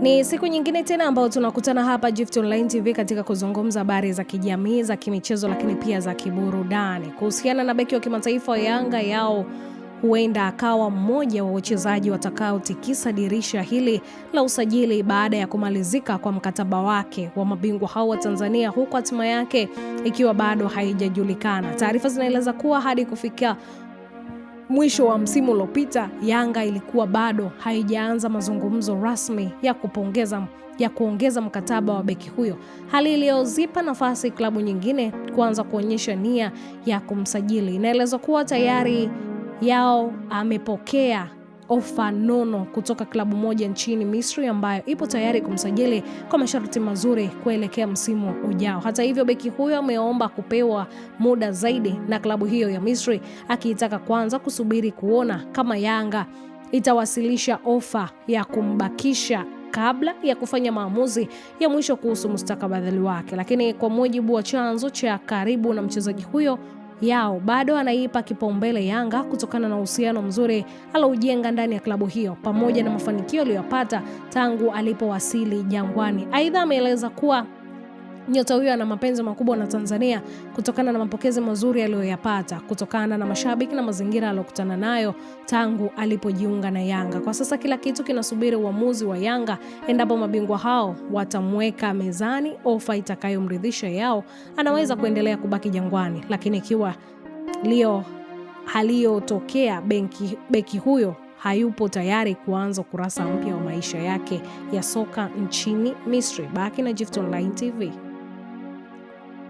Ni siku nyingine tena ambayo tunakutana hapa Gift Online TV katika kuzungumza habari za kijamii, za kimichezo, lakini pia za kiburudani. Kuhusiana na beki wa kimataifa wa Yanga Yao, huenda akawa mmoja wa wachezaji watakaotikisa dirisha hili la usajili baada ya kumalizika kwa mkataba wake wa mabingwa hao wa Tanzania, huku hatima yake ikiwa bado haijajulikana. Taarifa zinaeleza kuwa hadi kufikia mwisho wa msimu uliopita, Yanga ilikuwa bado haijaanza mazungumzo rasmi ya kuongeza mkataba wa beki huyo, hali iliyozipa nafasi klabu nyingine kuanza kuonyesha nia ya kumsajili. Inaelezwa kuwa tayari Yao amepokea ofa nono kutoka klabu moja nchini Misri ambayo ipo tayari kumsajili kwa masharti mazuri kuelekea msimu ujao. Hata hivyo, beki huyo ameomba kupewa muda zaidi na klabu hiyo ya Misri, akiitaka kwanza kusubiri kuona kama Yanga itawasilisha ofa ya kumbakisha kabla ya kufanya maamuzi ya mwisho kuhusu mustakabali wake. Lakini kwa mujibu wa chanzo cha karibu na mchezaji huyo, Yao bado anaipa kipaumbele Yanga kutokana na uhusiano mzuri aloujenga ndani ya klabu hiyo pamoja na mafanikio aliyopata tangu alipowasili Jangwani. Aidha, ameeleza kuwa nyota huyo ana mapenzi makubwa na Tanzania kutokana na mapokezi mazuri aliyoyapata kutokana na mashabiki na mazingira aliyokutana nayo tangu alipojiunga na Yanga. Kwa sasa kila kitu kinasubiri uamuzi wa Yanga endapo mabingwa hao watamweka mezani ofa itakayomridhisha Yao, anaweza kuendelea kubaki Jangwani. Lakini ikiwa haliyotokea, beki huyo hayupo tayari kuanza kurasa mpya wa maisha yake ya soka nchini Misri. Baki na Gift Online TV.